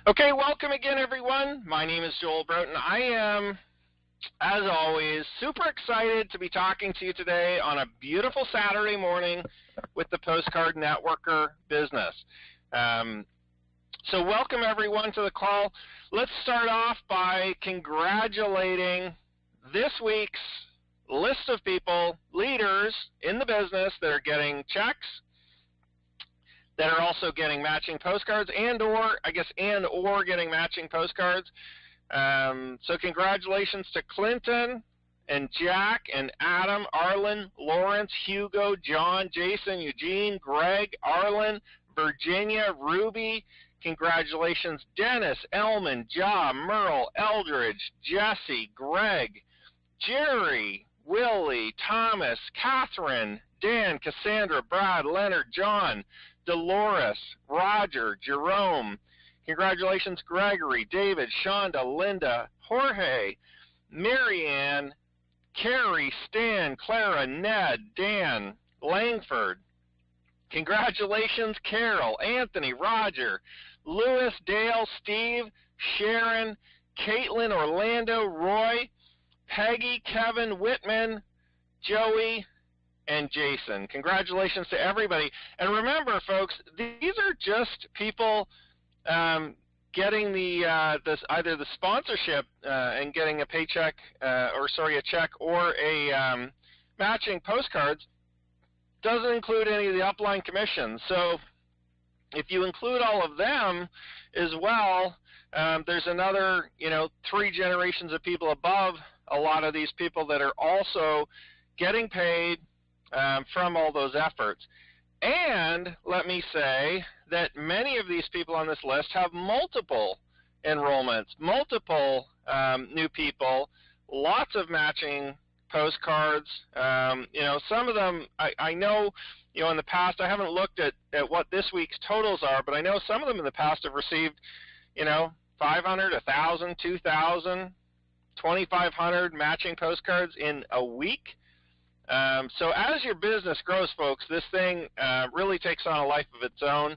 Okay, welcome again, everyone. My name is Joel Broughton. I am, as always, super excited to be talking to you today on a beautiful Saturday morning with the Postcard Networker business. So welcome, everyone, to the call. Let's start off by congratulating this week's list of people, leaders in the business that are getting checks, that are also getting matching postcards and/or getting matching postcards. So congratulations to Clinton and Jack and Adam, Arlen, Lawrence, Hugo, John, Jason, Eugene, Greg, Arlen, Virginia, Ruby. Congratulations, Dennis, Elman, Ja, Merle, Eldridge, Jesse, Greg, Jerry, Willie, Thomas, Catherine, Dan, Cassandra, Brad, Leonard, John, Dolores, Roger, Jerome. Congratulations, Gregory, David, Shonda, Linda, Jorge, Marianne, Carrie, Stan, Clara, Ned, Dan, Langford. Congratulations, Carol, Anthony, Roger, Lewis, Dale, Steve, Sharon, Caitlin, Orlando, Roy, Peggy, Kevin, Whitman, Joey, and Jason. Congratulations to everybody. And remember, folks, these are just people getting either the sponsorship and getting a paycheck, a check or a matching postcards. Doesn't include any of the upline commissions. So if you include all of them as well, there's another 3 generations of people above a lot of these people that are also getting paid from all those efforts. And let me say that many of these people on this list have multiple enrollments, multiple new people, lots of matching postcards. Some of them I know, in the past, I haven't looked at what this week's totals are, but I know some of them in the past have received, 500, 1,000, 2,000, 2,500 matching postcards in a week. So as your business grows, folks, this thing really takes on a life of its own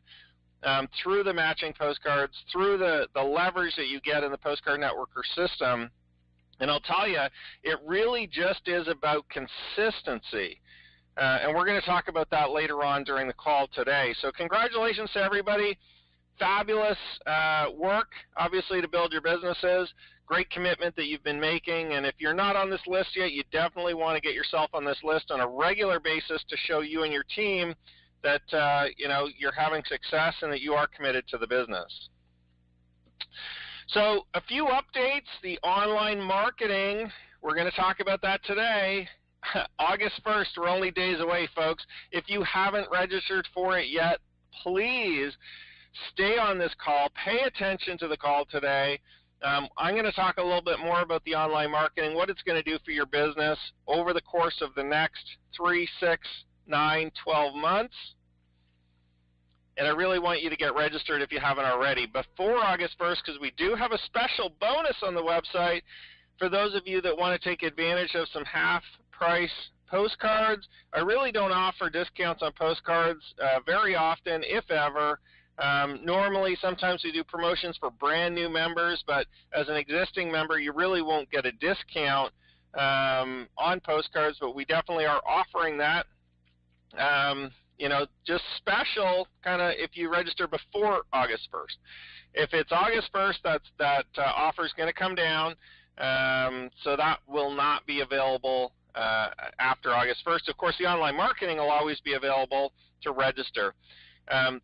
through the matching postcards, through the leverage that you get in the Postcard Networker system. And I'll tell you, it really just is about consistency. And we're going to talk about that later on during the call today. So congratulations to everybody. Fabulous work, obviously, to build your businesses. Great commitment that you've been making. And if you're not on this list yet, you definitely want to get yourself on this list on a regular basis to show you and your team that you're having success and that you are committed to the business. So a few updates. The online marketing, we're going to talk about that today. August 1st, we're only days away, folks. If you haven't registered for it yet, please stay on this call. Pay attention to the call today. I'm going to talk a little bit more about the online marketing, what it's going to do for your business over the course of the next 3, 6, 9, 12 months. And I really want you to get registered if you haven't already before August 1st, because we do have a special bonus on the website for those of you that want to take advantage of some half-price postcards. I really don't offer discounts on postcards very often, if ever. Normally, sometimes we do promotions for brand new members, but as an existing member, you really won't get a discount on postcards, but we definitely are offering that. Just special kind of if you register before August 1st. If it's August 1st, that offer is going to come down, so that will not be available after August 1st. Of course, the online marketing will always be available to register.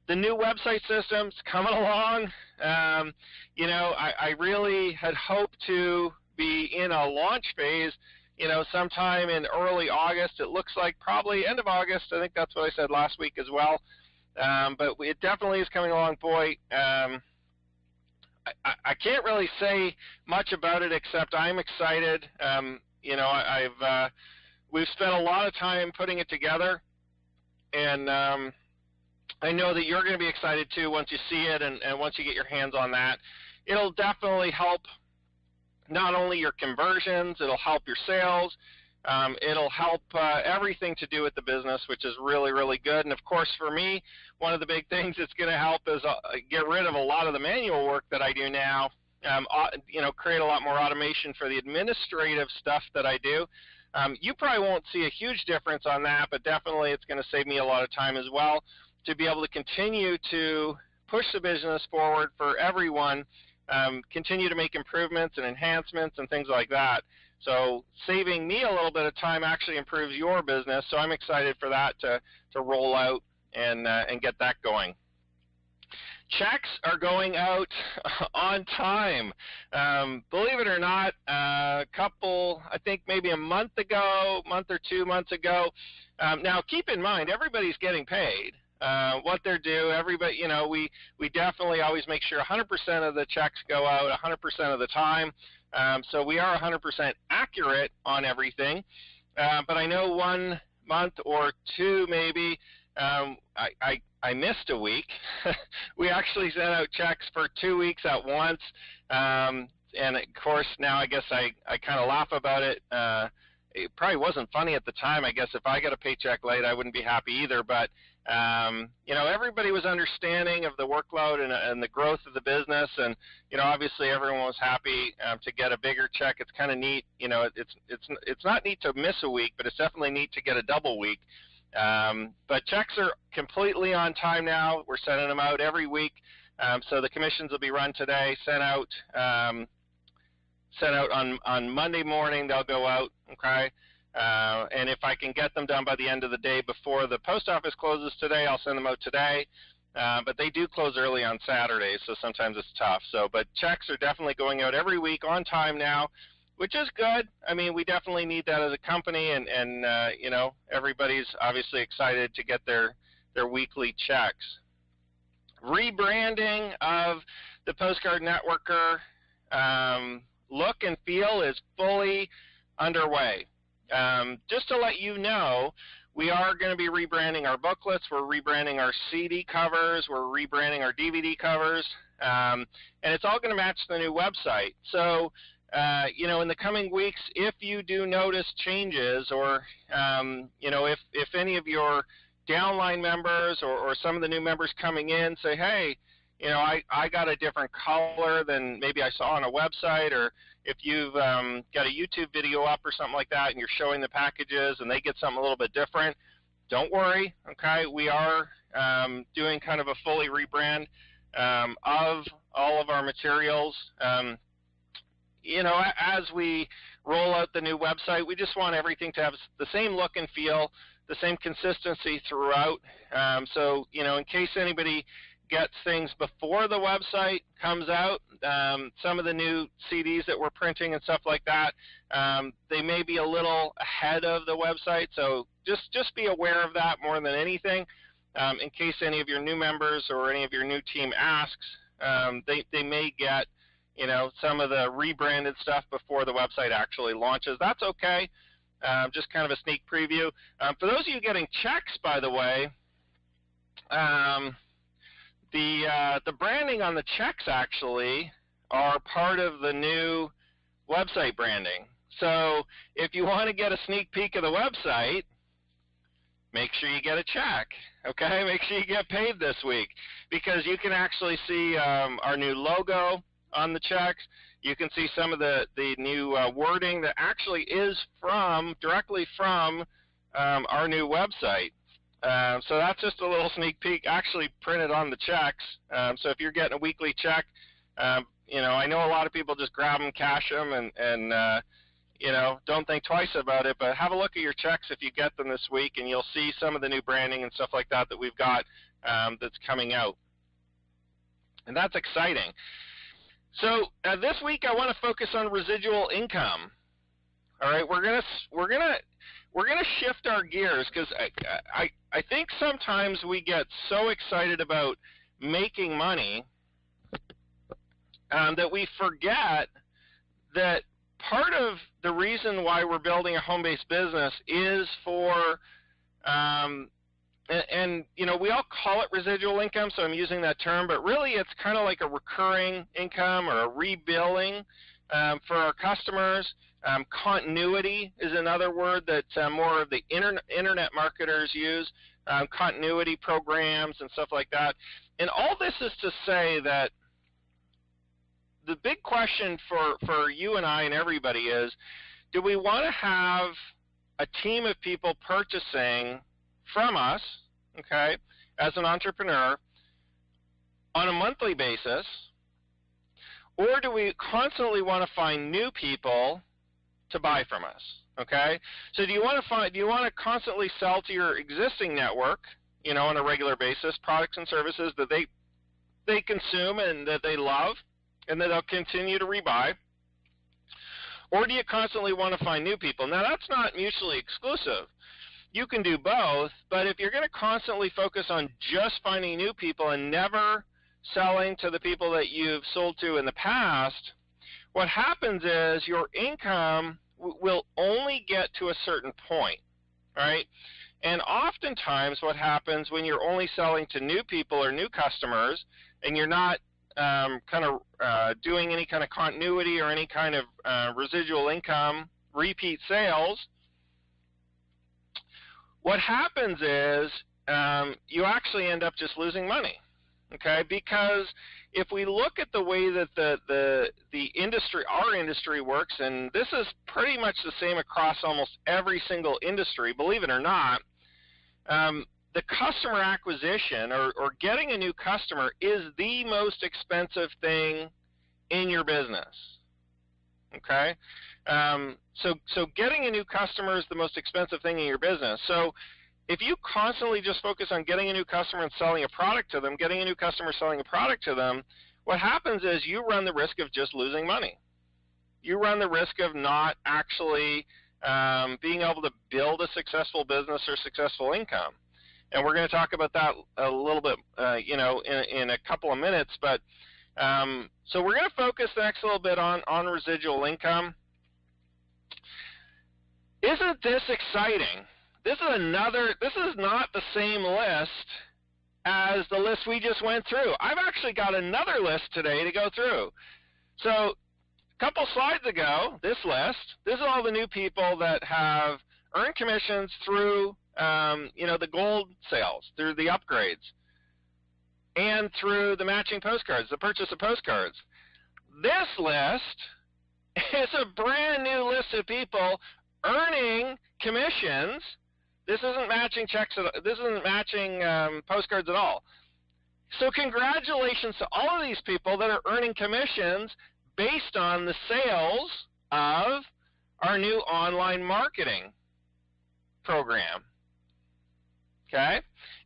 The new website system's coming along. I really had hoped to be in a launch phase, sometime in early August. It looks like probably end of August. I think that's what I said last week as well. But it definitely is coming along. Boy, I can't really say much about it except I'm excited. We've spent a lot of time putting it together, and I know that you're going to be excited too once you see it and once you get your hands on that. It'll definitely help not only your conversions, it'll help your sales, It'll help everything to do with the business, which is really, really good. And of course, for me, one of the big things it's going to help is get rid of a lot of the manual work that I do now. Create a lot more automation for the administrative stuff that I do. You probably won't see a huge difference on that, but definitely it's going to save me a lot of time as well to be able to continue to push the business forward for everyone, continue to make improvements and enhancements and things like that. So saving me a little bit of time actually improves your business, so I'm excited for that to roll out and get that going. Checks are going out on time. Believe it or not, I think maybe a month or 2 months ago. Now keep in mind, everybody's getting paid. What they're due, everybody, we definitely always make sure 100% of the checks go out 100% of the time. So we are 100% accurate on everything. But I know 1 month or two maybe, I missed a week. We actually sent out checks for 2 weeks at once. And of course now I guess I kind of laugh about it. It probably wasn't funny at the time. I guess if I got a paycheck late, I wouldn't be happy either. But everybody was understanding of the workload and the growth of the business, and obviously everyone was happy to get a bigger check. It's kind of neat. It's not neat to miss a week, but it's definitely neat to get a double week. But checks are completely on time now. We're sending them out every week. So the commissions will be run today, sent out on Monday morning. They'll go out, okay? And if I can get them done by the end of the day before the post office closes today, I'll send them out today. But they do close early on Saturdays, so sometimes it's tough. But checks are definitely going out every week on time now, which is good. I mean, we definitely need that as a company, and everybody's obviously excited to get their weekly checks. Rebranding of the Postcard Networker look and feel is fully underway. Just to let you know, we are going to be rebranding our booklets. We're rebranding our CD covers. We're rebranding our DVD covers. And it's all going to match the new website. So, in the coming weeks, if you do notice changes, or, if any of your downline members or some of the new members coming in say, hey, I got a different color than maybe I saw on a website, or if you've got a YouTube video up or something like that and you're showing the packages and they get something a little bit different, don't worry, okay? We are doing kind of a fully rebrand of all of our materials. As we roll out the new website, we just want everything to have the same look and feel, the same consistency throughout. So, in case anybody gets things before the website comes out, some of the new CDs that we're printing and stuff like that, they may be a little ahead of the website, so just be aware of that more than anything. In case any of your new members or any of your new team asks, they may get some of the rebranded stuff before the website actually launches. That's okay. Just kind of a sneak preview. For those of you getting checks, by the way, the branding on the checks actually are part of the new website branding. So if you want to get a sneak peek of the website, make sure you get a check, okay? Make sure you get paid this week, because you can actually see our new logo on the checks. You can see some of the new wording that actually is directly from our new website. So that's just a little sneak peek, actually printed on the checks. So if you're getting a weekly check, I know a lot of people just grab them, cash them, and don't think twice about it. But have a look at your checks if you get them this week, and you'll see some of the new branding and stuff like that we've got that's coming out. And that's exciting. So this week I want to focus on residual income. All right, we're gonna shift our gears, because I think sometimes we get so excited about making money that we forget that part of the reason why we're building a home-based business is for we all call it residual income, so I'm using that term, but really it's kind of like a recurring income or a rebilling for our customers. Continuity is another word that more of the internet marketers use, continuity programs and stuff like that. And all this is to say that the big question for you and I and everybody is, do we want to have a team of people purchasing from us, okay, as an entrepreneur on a monthly basis, or do we constantly want to find new people to buy from us, okay? So do you want to constantly sell to your existing network, you know, on a regular basis, products and services that they consume and that they love and that they'll continue to rebuy? Or do you constantly want to find new people? Now, that's not mutually exclusive. You can do both, but if you're going to constantly focus on just finding new people and never selling to the people that you've sold to in the past, what happens is your income will only get to a certain point, right? And oftentimes what happens when you're only selling to new people or new customers and you're not doing any kind of continuity or any kind of residual income, repeat sales, what happens is you actually end up just losing money, okay? Because if we look at the way that the industry, our industry works, and this is pretty much the same across almost every single industry, believe it or not, the customer acquisition or getting a new customer is the most expensive thing in your business, okay? So getting a new customer is the most expensive thing in your business. So if you constantly just focus on getting a new customer and selling a product to them, getting a new customer, selling a product to them, what happens is you run the risk of just losing money. You run the risk of not actually being able to build a successful business or successful income. And we're going to talk about that a little bit, in a couple of minutes. But so we're going to focus next a little bit on residual income. Isn't this exciting? This is not the same list as the list we just went through. I've actually got another list today to go through. So a couple slides ago, this is all the new people that have earned commissions through the gold sales, through the upgrades, and through the matching postcards, the purchase of postcards. This list is a brand new list of people earning commissions. This isn't matching checks. This isn't matching postcards at all. So congratulations to all of these people that are earning commissions based on the sales of our new online marketing program. Okay?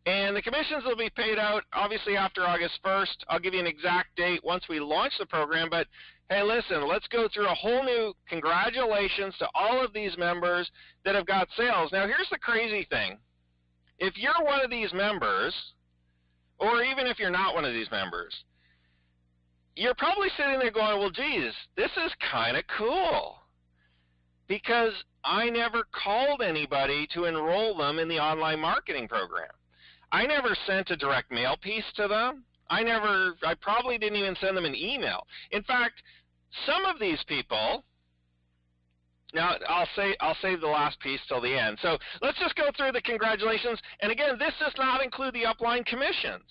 And the commissions will be paid out obviously after August 1st. I'll give you an exact date once we launch the program, but hey, listen, let's go through a whole new congratulations to all of these members that have got sales. Now, here's the crazy thing. If you're one of these members, or even if you're not one of these members, you're probably sitting there going, well, geez, this is kind of cool, because I never called anybody to enroll them in the online marketing program. I never sent a direct mail piece to them. I probably didn't even send them an email. In fact, some of these people, now I'll save the last piece till the end. So let's just go through the congratulations. And again, this does not include the upline commissions.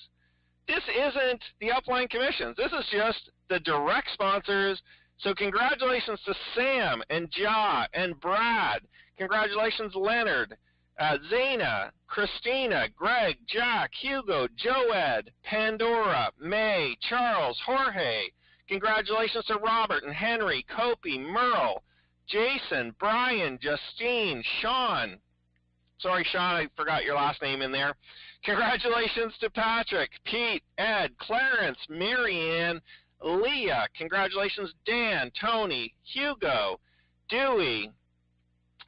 This isn't the upline commissions. This is just the direct sponsors. So congratulations to Sam and Ja and Brad. Congratulations, Leonard, Zana, Christina, Greg, Jack, Hugo, Joed, Pandora, May, Charles, Jorge. Congratulations to Robert and Henry, Kopi, Merle, Jason, Brian, Justine, Sean. Sorry, Sean, I forgot your last name in there. Congratulations to Patrick, Pete, Ed, Clarence, Marianne, Leah. Congratulations, Dan, Tony, Hugo, Dewey,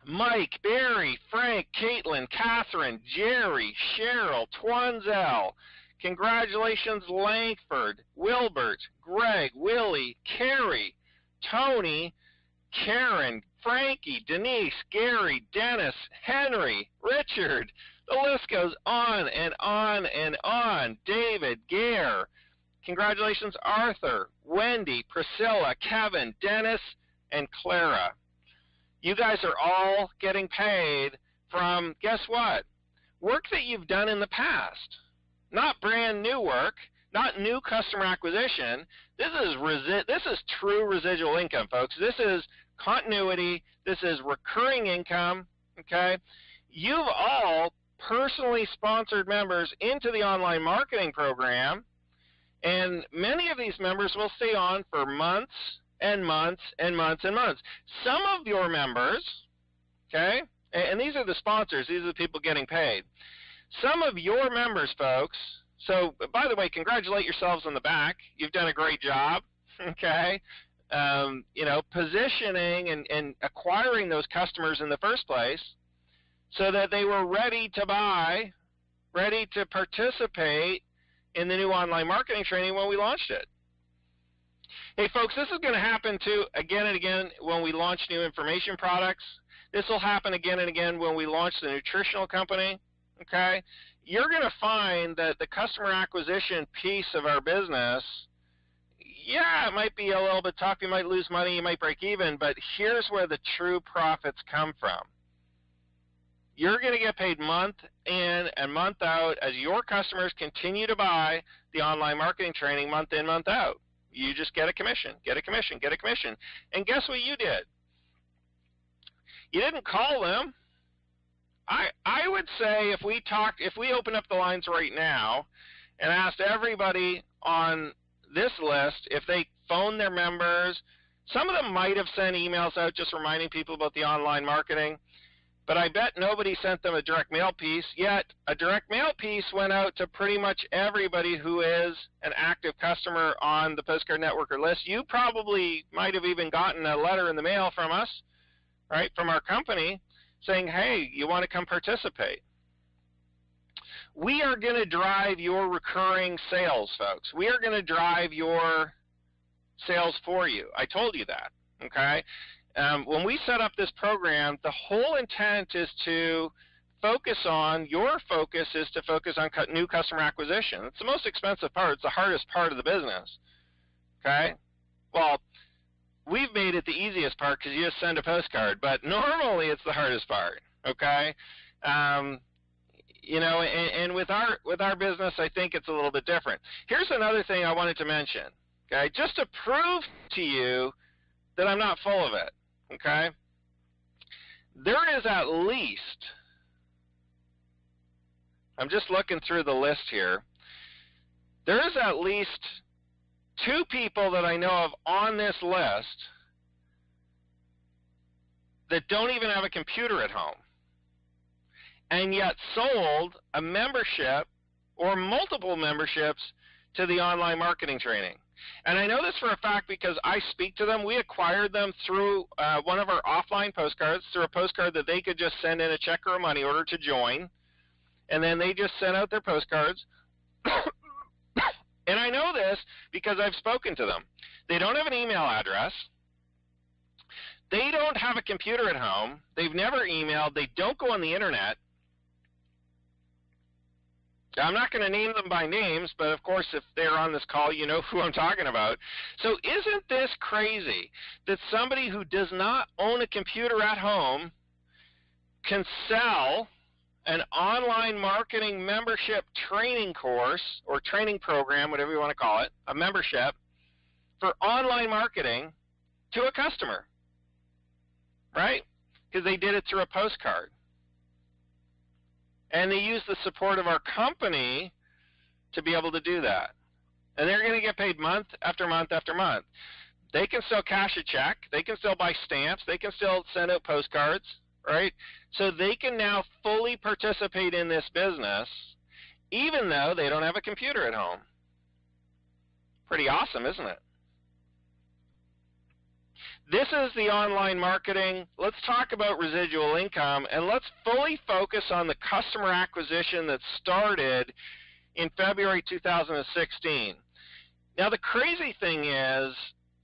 Mike, Barry, Frank, Caitlin, Catherine, Jerry, Cheryl, Twanzel. Congratulations, Langford, Wilbert, Greg, Willie, Carrie, Tony, Karen, Frankie, Denise, Gary, Dennis, Henry, Richard. The list goes on and on and on. David, Gare, Congratulations, Arthur, Wendy, Priscilla, Kevin, Dennis, and Clara. You guys are all getting paid from, guess what? Work that you've done in the past. Not brand new work, not new customer acquisition. This is true residual income, folks. This is continuity. This is recurring income, okay? You've all personally sponsored members into the online marketing program, and many of these members will stay on for months and months and months and months. Some of your members, okay, and these are the sponsors, these are the people getting paid. Some of your members, folks, so by the way, congratulate yourselves on the back. You've done a great job, okay? Positioning and acquiring those customers in the first place so that they were ready to buy, ready to participate in the new online marketing training when we launched it. Hey folks, this is going to happen too again and again when we launch new information products. This will happen again and again when we launch the nutritional company, okay? You're going to find that the customer acquisition piece of our business, yeah, it might be a little bit tough. You might lose money, you might break even, but here's where the true profits come from. You're going to get paid month in and month out as your customers continue to buy the online marketing training month in, month out. You just get a commission, get a commission, get a commission. And guess what you did? You didn't call them. I would say if we open up the lines right now and asked everybody on this list if they phoned their members, some of them might have sent emails out just reminding people about the online marketing, but I bet nobody sent them a direct mail piece, yet a direct mail piece went out to pretty much everybody who is an active customer on the Postcard Networker list. You probably might have even gotten a letter in the mail from us, right, from our company, saying, hey, you want to come participate. We are going to drive your recurring sales, folks. We are going to drive your sales for you. I told you that, okay? When we set up this program, the whole intent is to focus on, your focus is to focus on new customer acquisition. It's the most expensive part. It's the hardest part of the business, okay? Well, we've made it the easiest part because you just send a postcard, but normally it's the hardest part, okay? And with our business, I think it's a little bit different. Here's another thing I wanted to mention, okay? Just to prove to you that I'm not full of it, okay? There is at least, I'm just looking through the list here, there is at least 2 people that I know of on this list that don't even have a computer at home, and yet sold a membership or multiple memberships to the online marketing training. And I know this for a fact because I speak to them. We acquired them through one of our offline postcards, through a postcard that they could just send in a check or a money order to join, and then they just sent out their postcards. And I know this because I've spoken to them. They don't have an email address. They don't have a computer at home. They've never emailed. They don't go on the internet. I'm not going to name them by names, but of course if they're on this call, you know who I'm talking about. So isn't this crazy that somebody who does not own a computer at home can sell an online marketing membership training course or training program, whatever you want to call it, a membership for online marketing to a customer, right? Because they did it through a postcard. And they use the support of our company to be able to do that. And they're going to get paid month after month after month. They can still cash a check. They can still buy stamps. They can still send out postcards, right? So they can now fully participate in this business even though they don't have a computer at home. Pretty awesome, isn't it? This is the online marketing. Let's talk about residual income, and let's fully focus on the customer acquisition that started in February 2016. Now, the crazy thing is,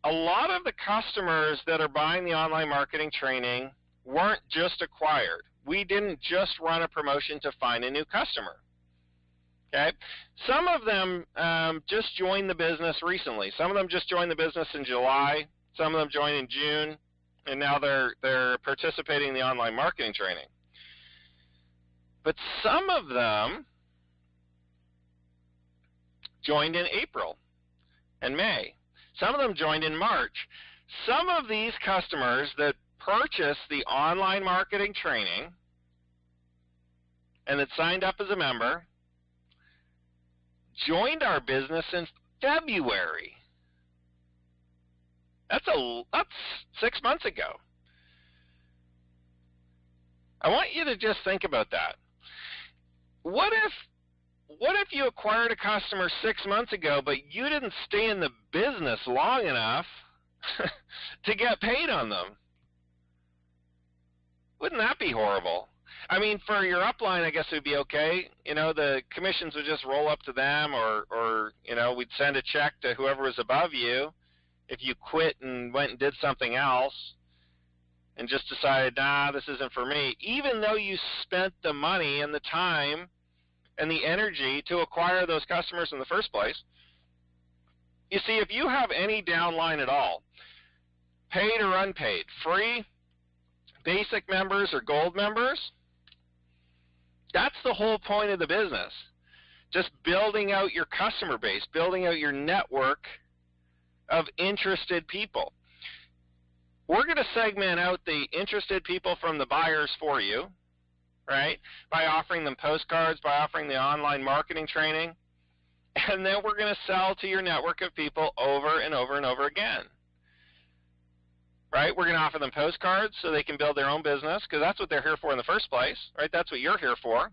a lot of the customers that are buying the online marketing training weren't just acquired. We didn't just run a promotion to find a new customer. Okay, some of them just joined the business recently. Some of them just joined the business in July. Some of them joined in June, and now they're participating in the online marketing training. But some of them joined in April and May. Some of them joined in March. Some of these customers that purchased the online marketing training and that signed up as a member joined our business in February. That's 6 months ago. I want you to just think about that. What if you acquired a customer 6 months ago, but you didn't stay in the business long enough to get paid on them? Wouldn't that be horrible? I mean, for your upline, I guess it would be okay. You know, the commissions would just roll up to them, or you know, we'd send a check to whoever was above you if you quit and went and did something else and just decided, nah, this isn't for me, even though you spent the money and the time and the energy to acquire those customers in the first place. You see, if you have any downline at all, paid or unpaid, free, basic members or gold members, that's the whole point of the business. Just building out your customer base, building out your network of interested people. We're going to segment out the interested people from the buyers for you, right, by offering them postcards, by offering the online marketing training, and then we're going to sell to your network of people over and over and over again. Right? We're going to offer them postcards so they can build their own business, because that's what they're here for in the first place, right? That's what you're here for.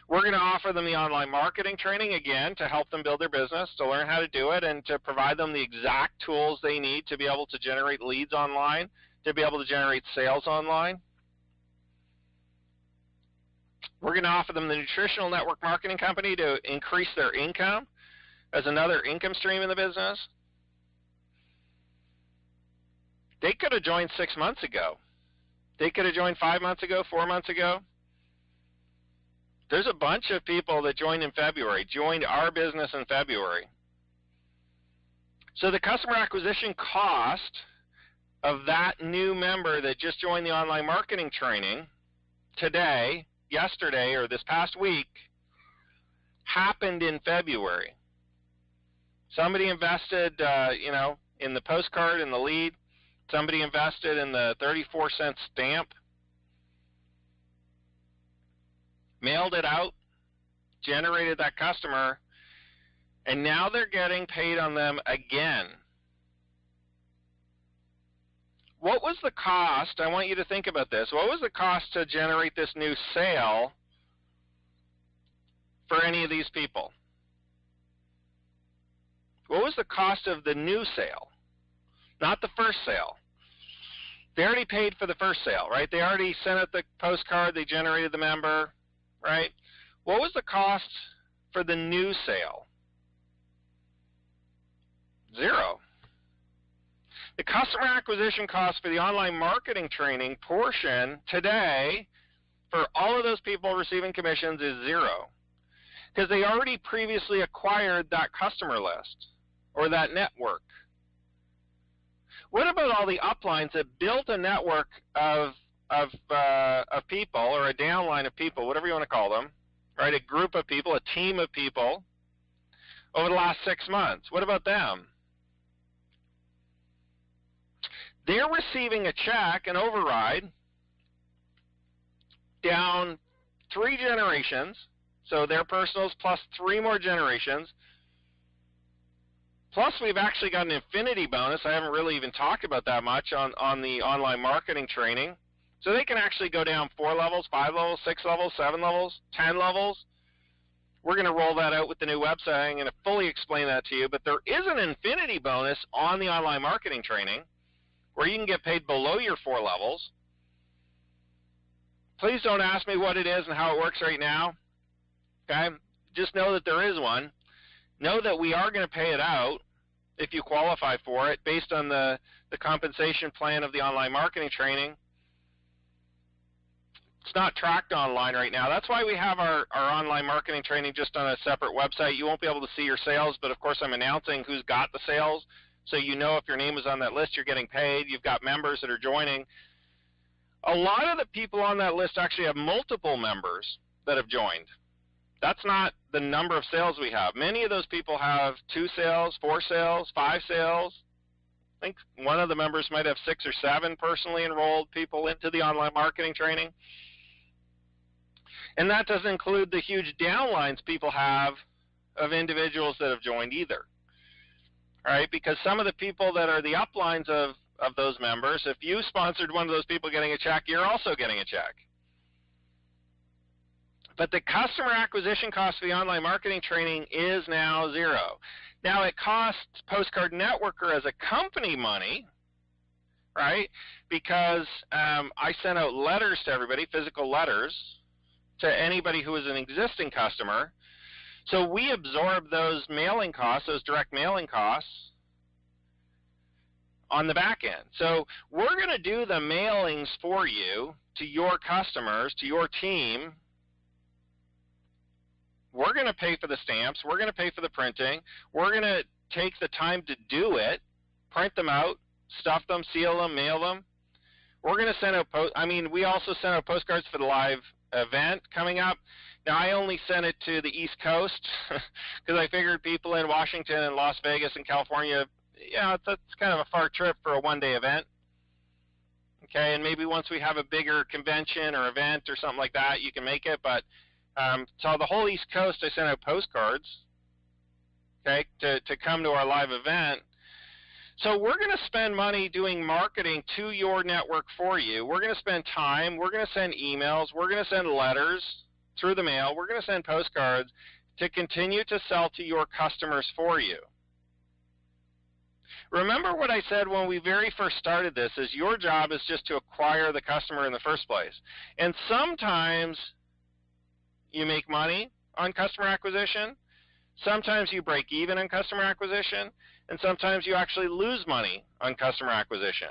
We're going to offer them the online marketing training, again, to help them build their business, to learn how to do it, and to provide them the exact tools they need to be able to generate leads online, to be able to generate sales online. We're going to offer them the nutritional network marketing company to increase their income as another income stream in the business. They could have joined 6 months ago. They could have joined 5 months ago, 4 months ago. There's a bunch of people that joined in February, joined our business in February. So the customer acquisition cost of that new member that just joined the online marketing training today, yesterday, or this past week happened in February. Somebody invested, in the postcard and the lead. Somebody invested in the 34-cent stamp, mailed it out, generated that customer, and now they're getting paid on them again. What was the cost? I want you to think about this. What was the cost to generate this new sale for any of these people? What was the cost of the new sale? Not the first sale. They already paid for the first sale, right? They already sent out the postcard. They generated the member, right? What was the cost for the new sale? Zero. The customer acquisition cost for the online marketing training portion today for all of those people receiving commissions is zero, because they already previously acquired that customer list or that network. What about all the uplines that built a network of people, or a downline of people, whatever you want to call them, right? A group of people, a team of people over the last 6 months. What about them? They're receiving a check, an override, down 3 generations, so their personals plus 3 more generations. Plus, we've actually got an infinity bonus. I haven't really even talked about that much on the online marketing training. So they can actually go down 4 levels, 5 levels, 6 levels, 7 levels, 10 levels. We're going to roll that out with the new website. I'm going to fully explain that to you. But there is an infinity bonus on the online marketing training where you can get paid below your 4 levels. Please don't ask me what it is and how it works right now. Okay? Just know that there is one. Know that we are going to pay it out if you qualify for it based on the compensation plan of the online marketing training. It's not tracked online right now. That's why we have our online marketing training just on a separate website. You won't be able to see your sales, but of course I'm announcing who's got the sales, so you know if your name is on that list, you're getting paid. You've got members that are joining. A lot of the people on that list actually have multiple members that have joined. That's not the number of sales we have. Many of those people have 2 sales, 4 sales, 5 sales. I think one of the members might have 6 or 7 personally enrolled people into the online marketing training. And that doesn't include the huge downlines people have of individuals that have joined either, right? Because some of the people that are the uplines of those members, if you sponsored one of those people getting a check, you're also getting a check. But the customer acquisition cost for the online marketing training is now 0. Now it costs Postcard Networker as a company money, right? Because I sent out letters to everybody, physical letters, to anybody who is an existing customer. So we absorb those mailing costs, those direct mailing costs, on the back end. So we're going to do the mailings for you to your customers, to your team. We're going to pay for the stamps. We're going to pay for the printing. We're going to take the time to do it, print them out, stuff them, seal them, mail them. We're going to send out we also send out postcards for the live event coming up. Now, I only sent it to the East Coast because I figured people in Washington and Las Vegas and California, that's kind of a far trip for a one-day event. Okay, and maybe once we have a bigger convention or event or something like that, you can make it. But so the whole East Coast, I sent out postcards, okay, to come to our live event. So we're going to spend money doing marketing to your network for you. We're going to spend time. We're going to send emails. We're going to send letters through the mail. We're going to send postcards to continue to sell to your customers for you. Remember what I said when we very first started this, is your job is just to acquire the customer in the first place. And sometimes you make money on customer acquisition. Sometimes you break even on customer acquisition. And sometimes you actually lose money on customer acquisition.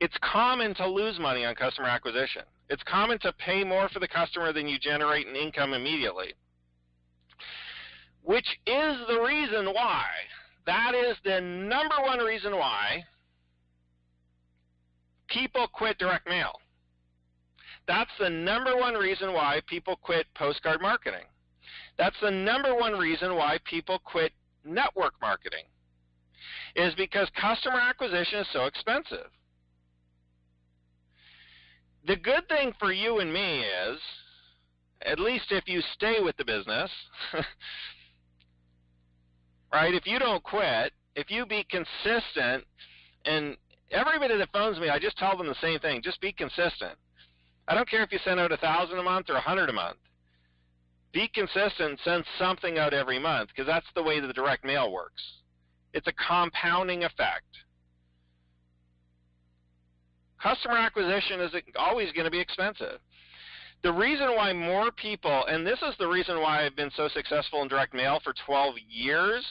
It's common to lose money on customer acquisition. It's common to pay more for the customer than you generate in income immediately, which is the reason why, that is the number one reason why people quit direct mail. That's the number one reason why people quit postcard marketing. That's the number one reason why people quit network marketing, is because customer acquisition is so expensive. The good thing for you and me is, at least if you stay with the business, right, if you don't quit, if you be consistent, and everybody that phones me, I just tell them the same thing, just be consistent. I don't care if you send out 1,000 a month or 100 a month. Be consistent, send something out every month, because that's the way the direct mail works. It's a compounding effect. Customer acquisition is always going to be expensive. The reason why more people, and this is the reason why I've been so successful in direct mail for 12 years,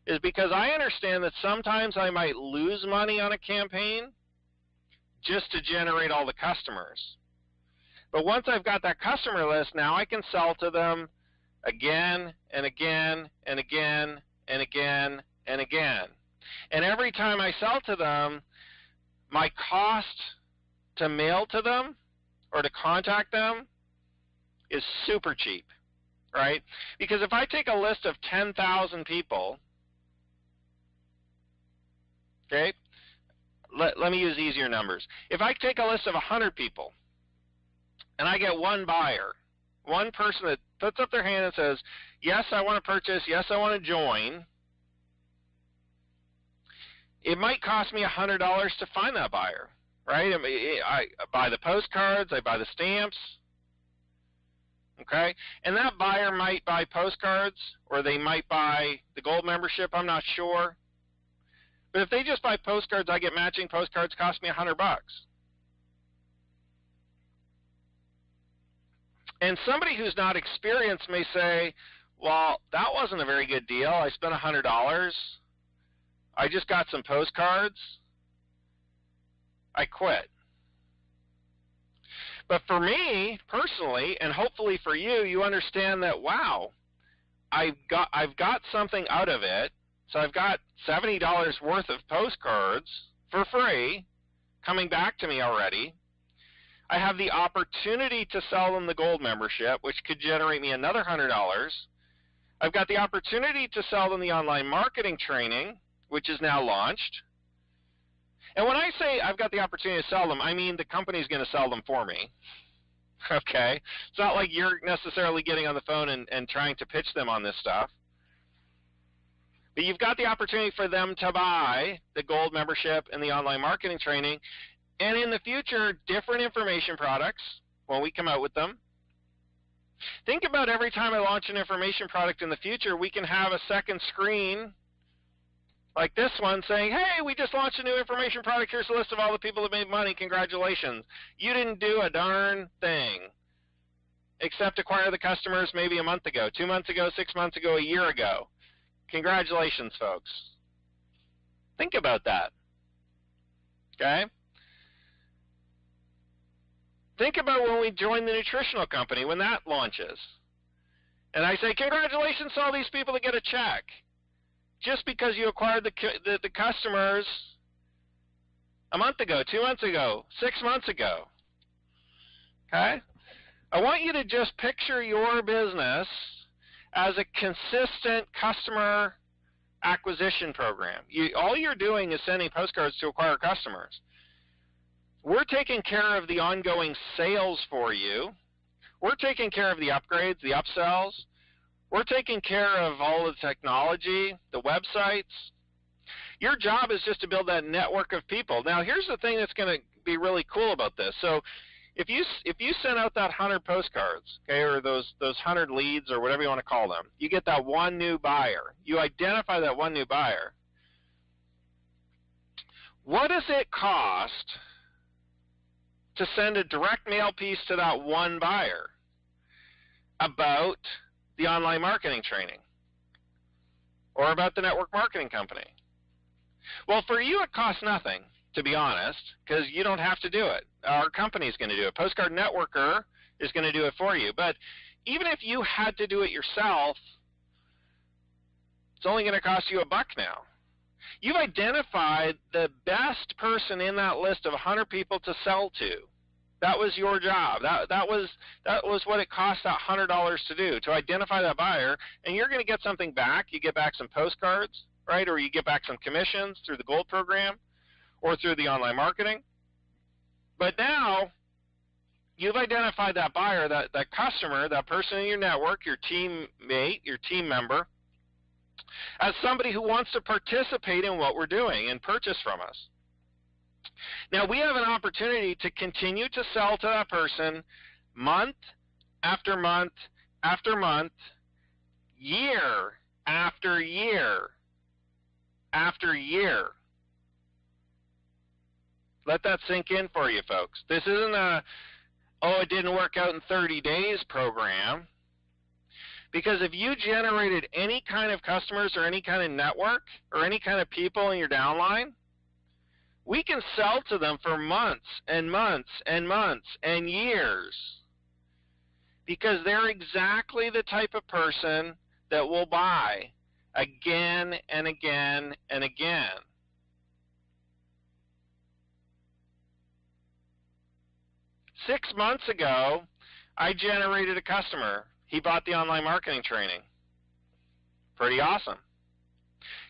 is because I understand that sometimes I might lose money on a campaign just to generate all the customers. But once I've got that customer list, now I can sell to them again and again and again and again and again. And every time I sell to them, my cost to mail to them or to contact them is super cheap, right? Because if I take a list of 10,000 people, okay, let me use easier numbers. If I take a list of 100 people, and I get one buyer, one person that puts up their hand and says, yes, I want to purchase, yes, I want to join, it might cost me $100 to find that buyer, right? I buy the postcards, I buy the stamps, okay? And that buyer might buy postcards, or they might buy the gold membership, I'm not sure. But if they just buy postcards, I get matching postcards, cost me $100. And somebody who's not experienced may say, well, that wasn't a very good deal. I spent $100. I just got some postcards. I quit. But for me personally, and hopefully for you, you understand that, wow, I've got something out of it. So I've got $70 worth of postcards for free coming back to me already. I have the opportunity to sell them the gold membership, which could generate me another $100. I've got the opportunity to sell them the online marketing training, which is now launched. And when I say I've got the opportunity to sell them, I mean the company's going to sell them for me. Okay? It's not like you're necessarily getting on the phone and trying to pitch them on this stuff. But you've got the opportunity for them to buy the gold membership and the online marketing training, and in the future, different information products when we come out with them. Think about every time I launch an information product in the future, we can have a second screen like this one saying, hey, we just launched a new information product. Here's a list of all the people that made money. Congratulations. You didn't do a darn thing except acquire the customers maybe a month ago, 2 months ago, 6 months ago, a year ago. Congratulations, folks. Think about that. Okay? Think about when we join the nutritional company, when that launches. And I say, congratulations to all these people that get a check. Just because you acquired the customers a month ago, 2 months ago, 6 months ago. Okay? I want you to just picture your business as a consistent customer acquisition program. All you're doing is sending postcards to acquire customers. We're taking care of the ongoing sales for you. We're taking care of the upgrades, the upsells. We're taking care of all the technology, the websites. Your job is just to build that network of people. Now, here's the thing that's going to be really cool about this. So if you send out that 100 postcards, okay, or those 100 leads or whatever you want to call them, you get that one new buyer. You identify that one new buyer. What does it cost to send a direct mail piece to that one buyer about the online marketing training or about the network marketing company? Well, for you it costs nothing, to be honest, because you don't have to do it. Our company's going to do it. Postcard Networker is going to do it for you. But even if you had to do it yourself, it's only going to cost you $1 now. You've identified the best person in that list of 100 people to sell to. That was your job. That was what it cost that $100 to do, to identify that buyer, and you're going to get something back. You get back some postcards, right, or you get back some commissions through the Gold program or through the online marketing. But now you've identified that buyer, that customer, that person in your network, your teammate, your team member, as somebody who wants to participate in what we're doing and purchase from us. Now, we have an opportunity to continue to sell to that person month after month after month, year after year after year. Let that sink in for you, folks. This isn't a, oh, it didn't work out in 30 days program. Because if you generated any kind of customers or any kind of network or any kind of people in your downline, we can sell to them for months and months and months and years. Because they're exactly the type of person that will buy again and again and again. Six months ago, I generated a customer. He bought the online marketing training. Pretty awesome.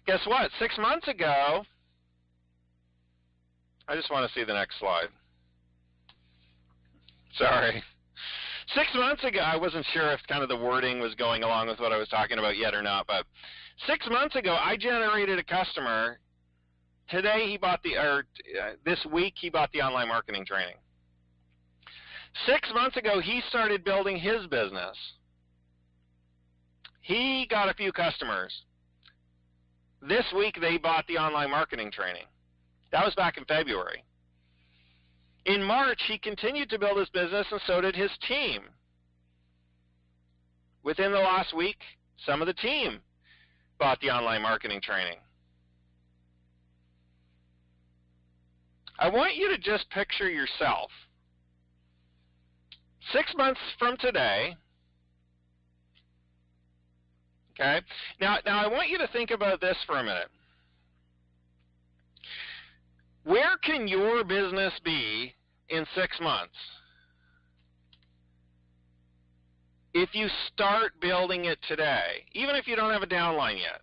Guess what? 6 months ago, I just want to see the next slide. Sorry. 6 months ago, I wasn't sure if kind of the wording was going along with what I was talking about yet or not, but 6 months ago, I generated a customer. Today, he bought this week, he bought the online marketing training. 6 months ago, he started building his business. He got a few customers. This week, they bought the online marketing training. That was back in February. In March, he continued to build his business, and so did his team. Within the last week, some of the team bought the online marketing training. I want you to just picture yourself 6 months from today, okay, now I want you to think about this for a minute. Where can your business be in 6 months if you start building it today, even if you don't have a downline yet?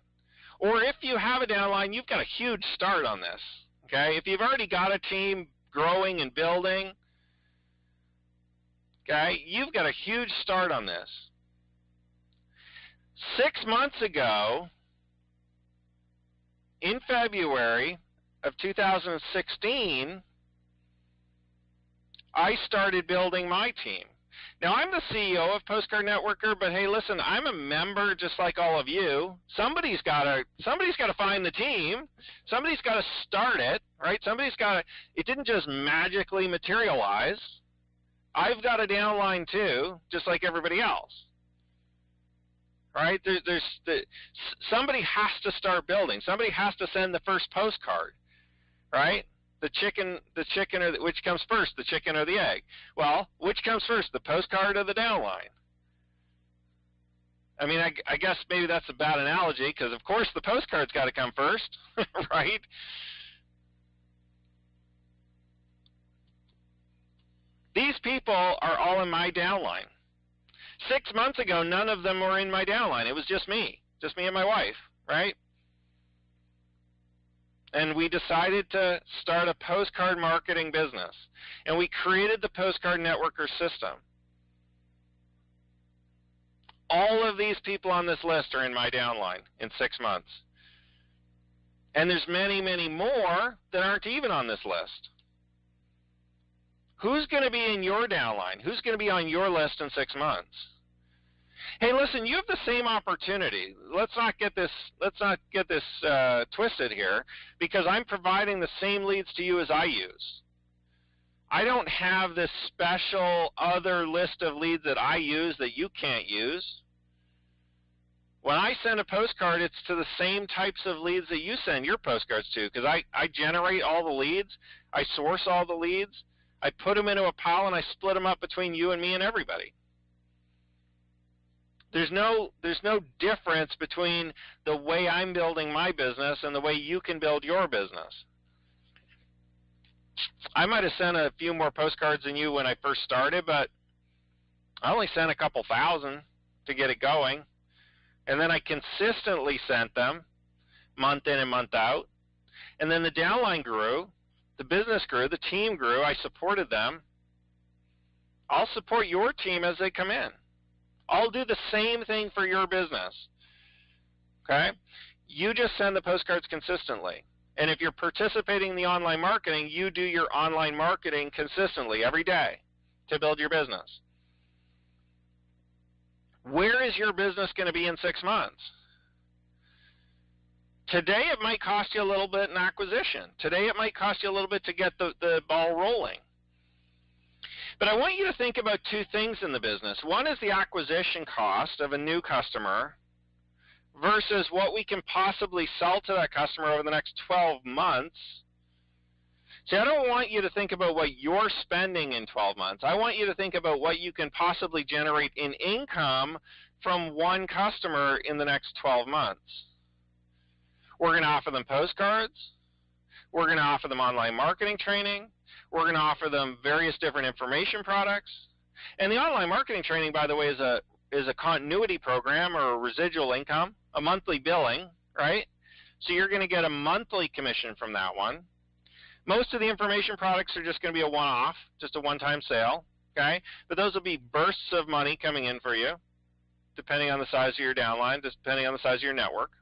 Or if you have a downline, you've got a huge start on this, okay? If you've already got a team growing and building, okay, you've got a huge start on this. 6 months ago, in February of 2016, I started building my team. Now, I'm the CEO of Postcard Networker, but hey, listen, I'm a member just like all of you. Somebody's got to find the team. Somebody's got to start it, right? It didn't just magically materialize. I've got a downline too, just like everybody else. Right? Somebody has to start building. Somebody has to send the first postcard, right? Which comes first, the chicken or the egg? Well, which comes first, the postcard or the downline? I mean, I guess maybe that's a bad analogy because, of course, the postcard's got to come first, right? These people are all in my downline. 6 months ago, none of them were in my downline. It was just me and my wife, right? And we decided to start a postcard marketing business. And we created the Postcard Networker system. All of these people on this list are in my downline in 6 months. And there's many, many more that aren't even on this list. Who's going to be in your downline? Who's going to be on your list in 6 months? Hey, listen, you have the same opportunity. Let's not get this twisted here, because I'm providing the same leads to you as I use. I don't have this special other list of leads that I use that you can't use. When I send a postcard, it's to the same types of leads that you send your postcards to, because I generate all the leads, I source all the leads, I put them into a pile, and I split them up between you and me and everybody. There's no difference between the way I'm building my business and the way you can build your business. I might have sent a few more postcards than you when I first started, but I only sent a couple thousand to get it going. And then I consistently sent them month in and month out. And then the downline grew, the business grew, the team grew, I supported them. I'll support your team as they come in. I'll do the same thing for your business, okay? You just send the postcards consistently. And if you're participating in the online marketing, you do your online marketing consistently every day to build your business. Where is your business going to be in 6 months? Today it might cost you a little bit in acquisition. Today it might cost you a little bit to get the ball rolling. But I want you to think about two things in the business. One is the acquisition cost of a new customer versus what we can possibly sell to that customer over the next 12 months. See, I don't want you to think about what you're spending in 12 months. I want you to think about what you can possibly generate in income from one customer in the next 12 months. We're going to offer them postcards. We're going to offer them online marketing training. We're going to offer them various different information products. And the online marketing training, by the way, is a continuity program or a residual income, a monthly billing, right? So you're going to get a monthly commission from that one. Most of the information products are just going to be a one-off, just a one-time sale, okay? But those will be bursts of money coming in for you, depending on the size of your downline, depending on the size of your network.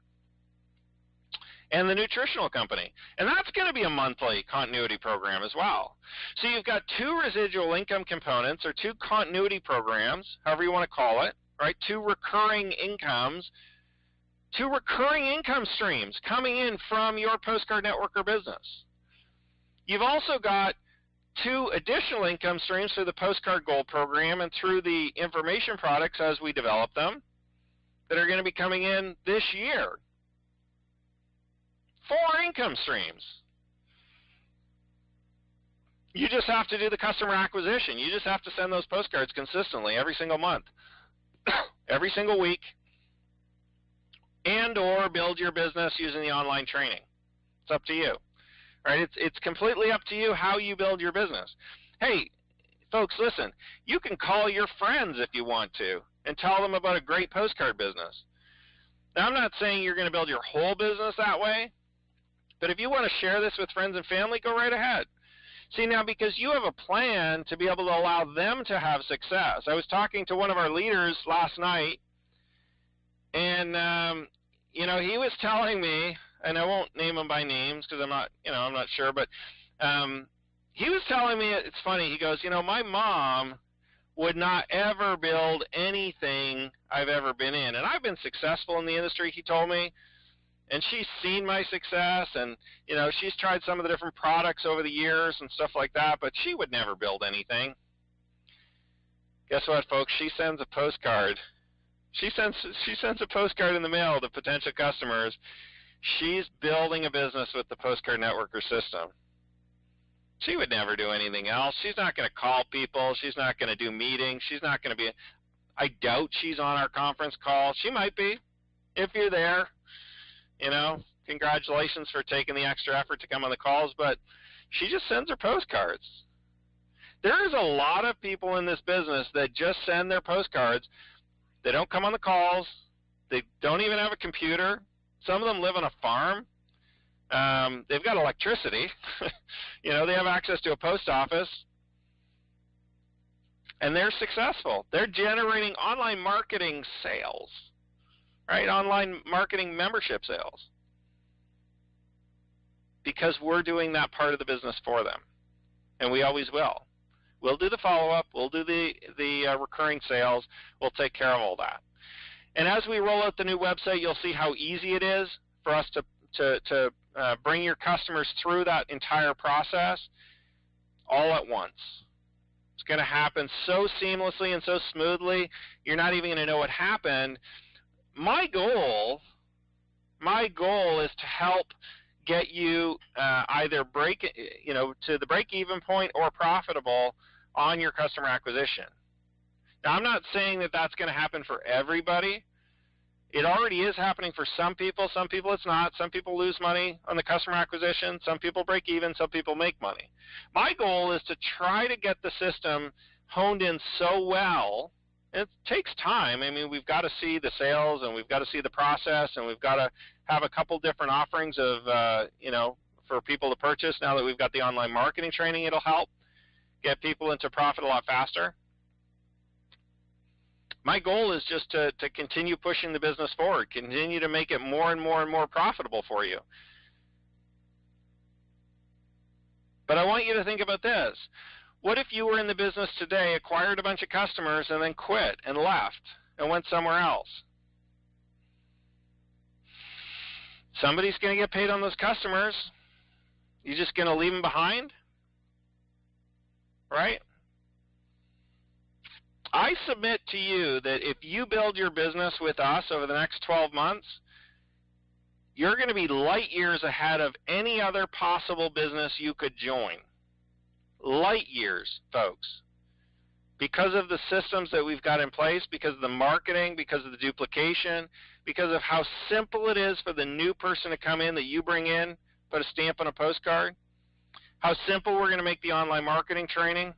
And the nutritional company. And that's going to be a monthly continuity program as well. So you've got two residual income components, or two continuity programs, however you want to call it, right? Two recurring incomes, two recurring income streams coming in from your Postcard Networker business. You've also got two additional income streams through the Postcard Gold program and through the information products as we develop them that are going to be coming in this year. 4 income streams. You just have to do the customer acquisition. You just have to send those postcards consistently every single month, every single week, and or build your business using the online training. It's up to you. Right? It's completely up to you how you build your business. Hey, folks, listen, you can call your friends if you want to and tell them about a great postcard business. Now, I'm not saying you're going to build your whole business that way, but if you want to share this with friends and family, go right ahead. See, now, because you have a plan to be able to allow them to have success. I was talking to one of our leaders last night, and, he was telling me, and I won't name him by names because I'm not sure, but he was telling me, it's funny, he goes, my mom would not ever build anything I've ever been in. And I've been successful in the industry, he told me, and she's seen my success, and, she's tried some of the different products over the years and stuff like that, but she would never build anything. Guess what, folks? She sends a postcard. She sends a postcard in the mail to potential customers. She's building a business with the Postcard Networker system. She would never do anything else. She's not going to call people. She's not going to do meetings. She's not going to be – I doubt she's on our conference call. She might be if you're there. Congratulations for taking the extra effort to come on the calls, but she just sends her postcards. There is a lot of people in this business that just send their postcards. They don't come on the calls. They don't even have a computer. Some of them live on a farm. They've got electricity. They have access to a post office. And they're successful. They're generating online marketing sales, right? Online marketing membership sales. Because we're doing that part of the business for them. And we always will. We'll do the follow-up. We'll do the recurring sales. We'll take care of all that. And as we roll out the new website, you'll see how easy it is for us to bring your customers through that entire process all at once. It's going to happen so seamlessly and so smoothly, you're not even going to know what happened. My goal is to help get you either to the break-even point or profitable on your customer acquisition. Now, I'm not saying that that's going to happen for everybody. It already is happening for some people. Some people it's not. Some people lose money on the customer acquisition. Some people break even. Some people make money. My goal is to try to get the system honed in so well. It takes time. I mean, we've got to see the sales, and we've got to see the process, and we've got to have a couple different offerings of, for people to purchase. Now that we've got the online marketing training, it'll help get people into profit a lot faster. My goal is just to continue pushing the business forward, continue to make it more and more and more profitable for you. But I want you to think about this. What if you were in the business today, acquired a bunch of customers, and then quit and left and went somewhere else? Somebody's going to get paid on those customers. You just going to leave them behind? Right? I submit to you that if you build your business with us over the next 12 months, you're going to be light years ahead of any other possible business you could join. Light years, folks. Because of the systems that we've got in place, because of the marketing, because of the duplication, because of how simple it is for the new person to come in that you bring in, put a stamp on a postcard, how simple we're going to make the online marketing training.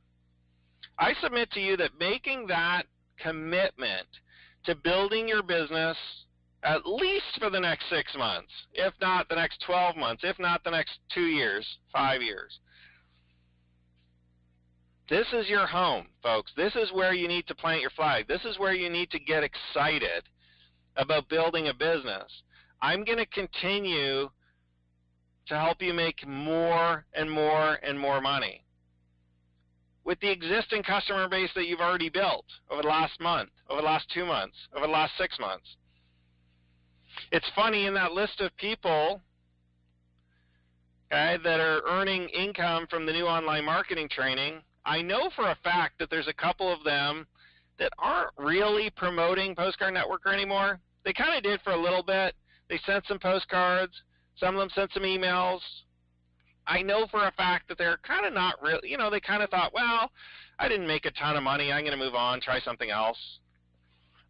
I submit to you that making that commitment to building your business at least for the next 6 months, if not the next 12 months, if not the next 2 years, 5 years. This is your home, folks. This is where you need to plant your flag. This is where you need to get excited about building a business. I'm going to continue to help you make more and more and more money with the existing customer base that you've already built over the last month, over the last 2 months, over the last 6 months. It's funny, in that list of people that are earning income from the new online marketing training, I know for a fact that there's a couple of them that aren't really promoting Postcard Networker anymore. They kind of did for a little bit. They sent some postcards. Some of them sent some emails. I know for a fact that they're kind of not really, they kind of thought, well, I didn't make a ton of money. I'm going to move on, try something else.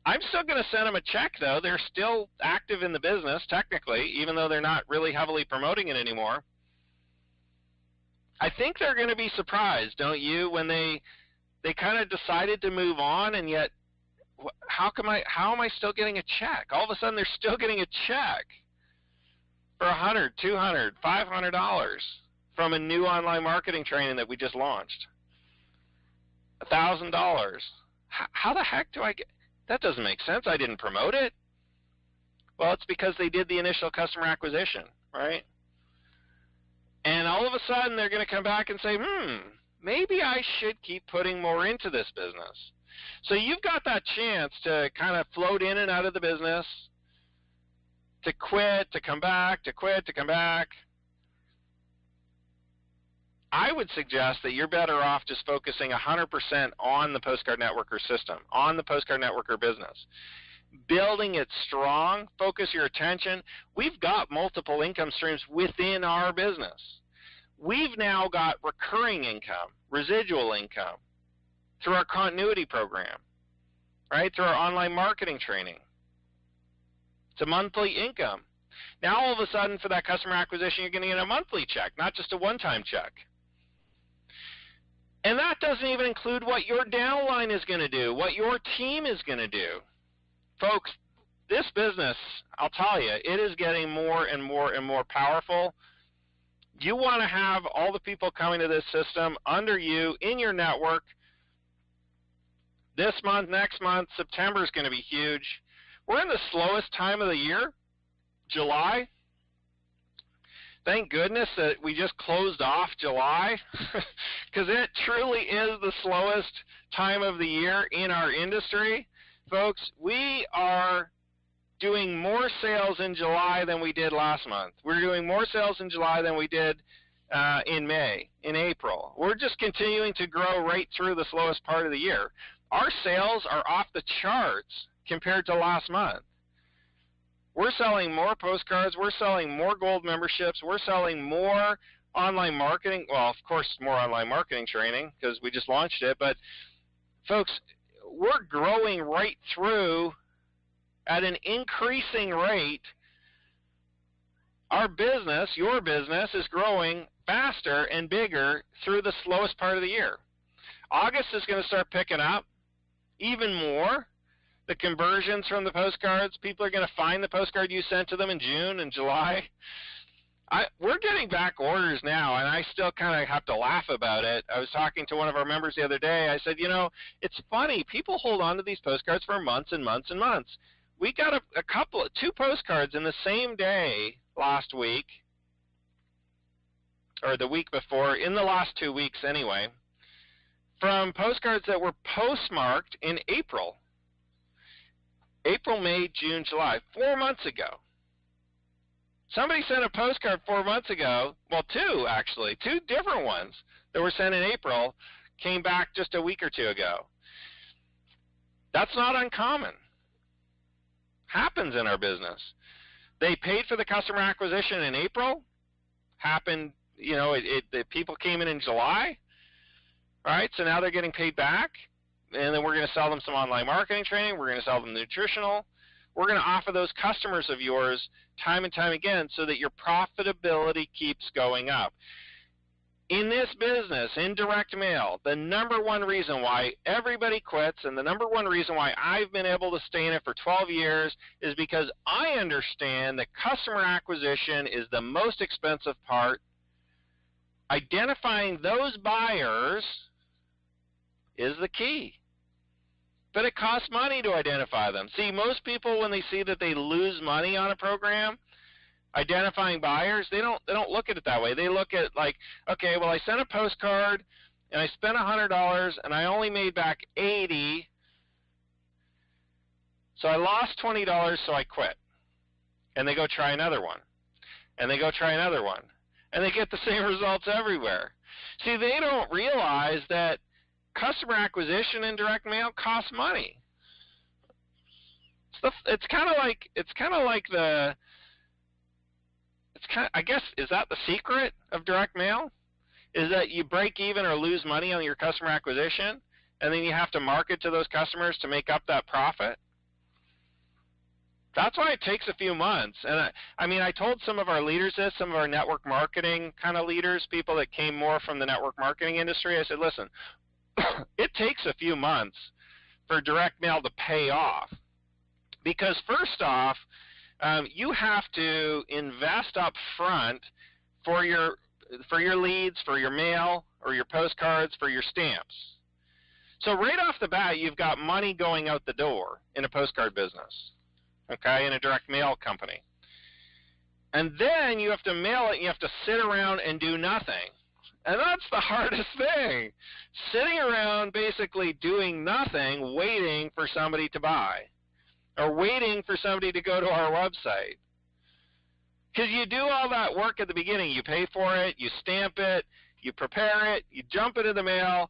I'm still going to send them a check, though. They're still active in the business, technically, even though they're not really heavily promoting it anymore. I think they're going to be surprised, don't you, when they kind of decided to move on, and yet how am I still getting a check? All of a sudden, they're still getting a check for $100, $200, $500 from a new online marketing training that we just launched. $1,000. How the heck do I get? That doesn't make sense. I didn't promote it. Well, it's because they did the initial customer acquisition, right? And all of a sudden, they're going to come back and say, maybe I should keep putting more into this business. So you've got that chance to kind of float in and out of the business, to quit, to come back, to quit, to come back. I would suggest that you're better off just focusing 100% on the Postcard Networker system, on the Postcard Networker business. Building it strong, focus your attention. We've got multiple income streams within our business. We've now got recurring income, residual income, through our continuity program, right, through our online marketing training. It's a monthly income. Now all of a sudden for that customer acquisition, you're going to get a monthly check, not just a one-time check. And that doesn't even include what your downline is going to do, what your team is going to do. Folks, this business, I'll tell you, it is getting more and more and more powerful. You want to have all the people coming to this system under you in your network. This month, next month, September is going to be huge. We're in the slowest time of the year, July. Thank goodness that we just closed off July, because it truly is the slowest time of the year in our industry. Folks, we are doing more sales in July than we did last month. We're doing more sales in July than we did in May, in April. We're just continuing to grow right through the slowest part of the year. Our sales are off the charts compared to last month. We're selling more postcards. We're selling more gold memberships. We're selling more online marketing. Well, of course, more online marketing training because we just launched it. But, folks, we're growing right through at an increasing rate. Our business, your business, is growing faster and bigger through the slowest part of the year. August is going to start picking up even more. The conversions from the postcards, people are going to find the postcard you sent to them in June and July. We're getting back orders now, and I still kind of have to laugh about it. I was talking to one of our members the other day. I said, it's funny. People hold on to these postcards for months and months and months. We got two postcards in the same day last week, or the week before, in the last 2 weeks anyway, from postcards that were postmarked in April. April, May, June, July, 4 months ago. Somebody sent a postcard 4 months ago, well, two actually, two different ones that were sent in April, came back just a week or two ago. That's not uncommon. Happens in our business. They paid for the customer acquisition in April. Happened, the people came in July, right? So now they're getting paid back. And then we're going to sell them some online marketing training. We're going to sell them nutritional. We're going to offer those customers of yours time and time again so that your profitability keeps going up. In this business, in direct mail, the number one reason why everybody quits and the number one reason why I've been able to stay in it for 12 years is because I understand that customer acquisition is the most expensive part. Identifying those buyers is the key. But it costs money to identify them. See, most people, when they see that they lose money on a program, identifying buyers, they don't look at it that way. They look at like, okay, well, I sent a postcard and I spent $100 and I only made back $80, so I lost $20, so I quit. And they go try another one, and they go try another one, and they get the same results everywhere. See, they don't realize that customer acquisition in direct mail costs money. It's kind of like I guess, is that the secret of direct mail? Is that you break even or lose money on your customer acquisition, and then you have to market to those customers to make up that profit? That's why it takes a few months. And I told some of our leaders this, some of our network marketing kind of leaders, people that came more from the network marketing industry. I said, listen, it takes a few months for direct mail to pay off. Because first off, you have to invest up front for your leads, for your mail, or your postcards, for your stamps. So right off the bat, you've got money going out the door in a postcard business, okay, in a direct mail company. And then you have to mail it, and you have to sit around and do nothing. And that's the hardest thing, sitting around basically doing nothing, waiting for somebody to buy or waiting for somebody to go to our website. Because you do all that work at the beginning. You pay for it, you stamp it, you prepare it, you jump it in the mail,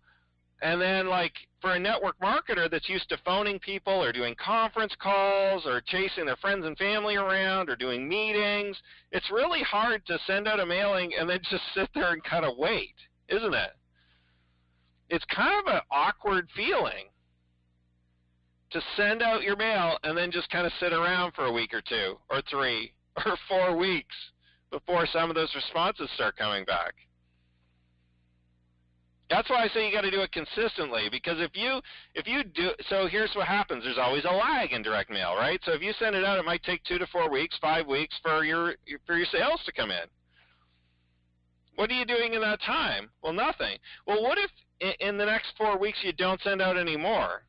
and then like for a network marketer that's used to phoning people or doing conference calls or chasing their friends and family around or doing meetings, it's really hard to send out a mailing and then just sit there and kind of wait, isn't it? It's kind of an awkward feeling to send out your mail and then just kind of sit around for a week or two or 3 or 4 weeks before some of those responses start coming back. That's why I say you got to do it consistently, because if you do, so here's what happens. There's always a lag in direct mail, right? So if you send it out, it might take 2 to 4 weeks, 5 weeks for your sales to come in. What are you doing in that time? Well, nothing. Well, what if in the next 4 weeks you don't send out any more?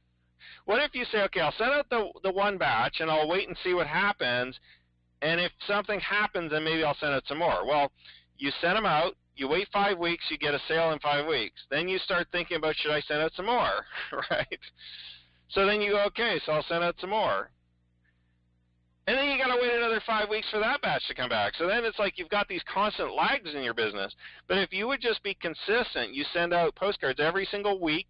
What if you say, okay, I'll send out the one batch and I'll wait and see what happens, and if something happens, then maybe I'll send out some more. Well, you send them out. You wait 5 weeks, you get a sale in 5 weeks. Then you start thinking about, should I send out some more, right? So then you go, okay, so I'll send out some more. And then you got to wait another 5 weeks for that batch to come back. So then it's like you've got these constant lags in your business. But if you would just be consistent, you send out postcards every single week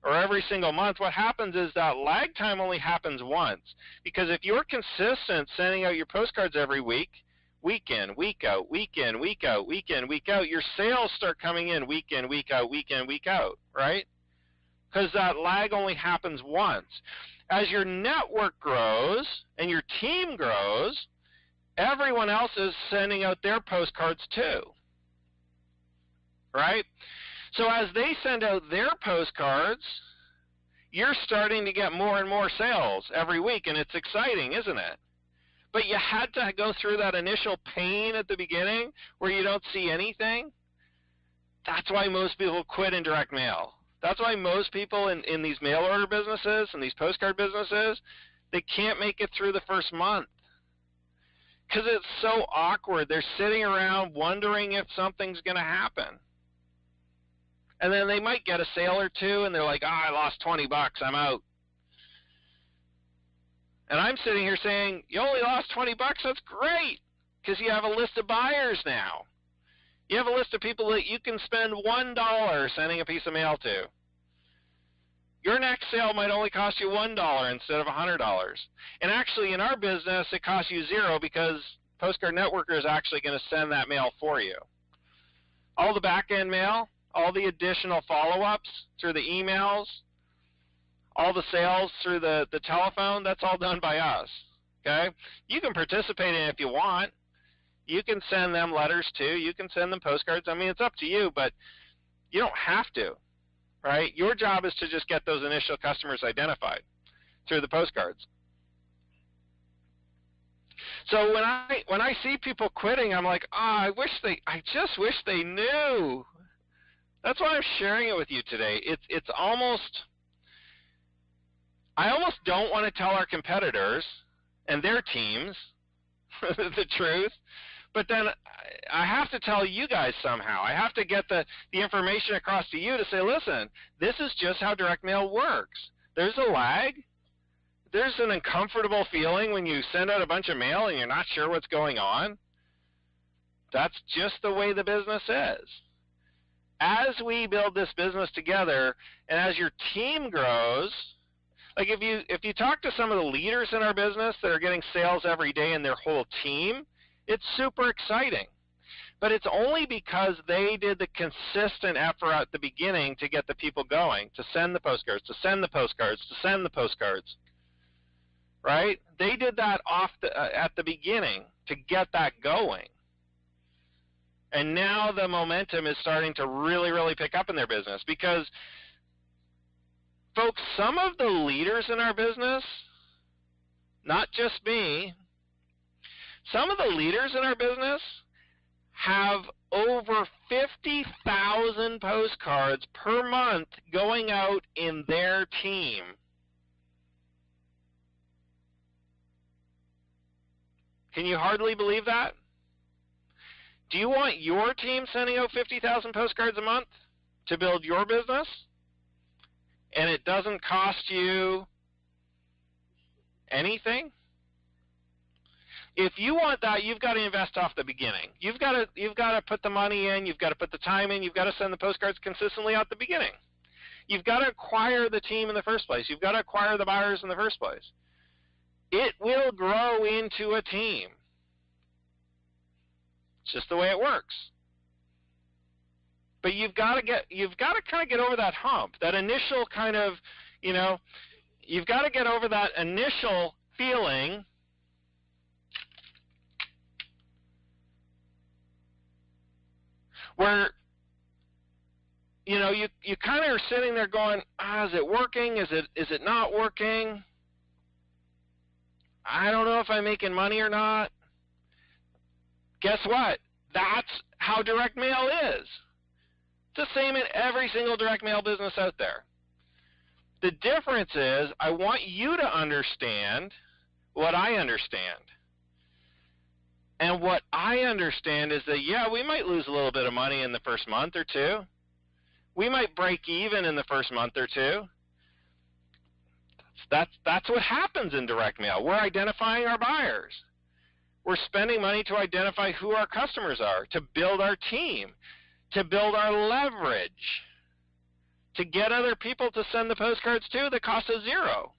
or every single month, what happens is that lag time only happens once. Because if you're consistent sending out your postcards every week, week in, week out, week in, week out, week in, week out, your sales start coming in week in, week out, week in, week out, right? Because that lag only happens once. As your network grows and your team grows, everyone else is sending out their postcards too, right? So as they send out their postcards, you're starting to get more and more sales every week, and it's exciting, isn't it? But you had to go through that initial pain at the beginning where you don't see anything. That's why most people quit in direct mail. That's why most people in these mail order businesses and these postcard businesses, they can't make it through the first month. Because it's so awkward. They're sitting around wondering if something's going to happen. And then they might get a sale or two, and they're like, I lost $20, I'm out. And I'm sitting here saying, you only lost $20, that's great, because you have a list of buyers now. You have a list of people that you can spend $1 sending a piece of mail to. Your next sale might only cost you $1 instead of $100. And actually in our business, it costs you $0 because Postcard Networker is actually going to send that mail for you. All the back-end mail, all the additional follow-ups through the emails, all the sales through the telephone, that's all done by us, okay? You can participate in it if you want. You can send them letters too. You can send them postcards. I mean, it's up to you, but you don't have to, right? Your job is to just get those initial customers identified through the postcards. So when I see people quitting, I'm like, I just wish they knew. That's why I'm sharing it with you today. It's almost, I almost don't want to tell our competitors and their teams the truth, but then I have to tell you guys somehow. I have to get the information across to you to say, listen, this is just how direct mail works. There's a lag. There's an uncomfortable feeling when you send out a bunch of mail and you're not sure what's going on. That's just the way the business is. As we build this business together and as your team grows, like if you talk to some of the leaders in our business that are getting sales every day in their whole team, It's super exciting. But it's only because they did the consistent effort at the beginning to get the people going, to send the postcards, to send the postcards, to send the postcards, right? They did that at the beginning to get that going. And now the momentum is starting to really, really pick up in their business because, folks, some of the leaders in our business, not just me, some of the leaders in our business have over 50,000 postcards per month going out in their team. Can you hardly believe that? Do you want your team sending out 50,000 postcards a month to build your business? And it doesn't cost you anything? If you want that, you've got to invest off the beginning. You've got to put the money in, you've got to put the time in, you've got to send the postcards consistently out the beginning. You've got to acquire the team in the first place. You've got to acquire the buyers in the first place. It will grow into a team. It's just the way it works. But you've got to kind of get over that hump, that initial kind of, you've got to get over that initial feeling where, you kind of are sitting there going, is it working? Is it not working? I don't know if I'm making money or not. Guess what? That's how direct mail is. It's the same in every single direct mail business out there. The difference is I want you to understand what I understand. And what I understand is that, we might lose a little bit of money in the first month or two. We might break even in the first month or two. That's what happens in direct mail. We're identifying our buyers. We're spending money to identify who our customers are, to build our team, to build our leverage, to get other people to send the postcards to that cost us zero.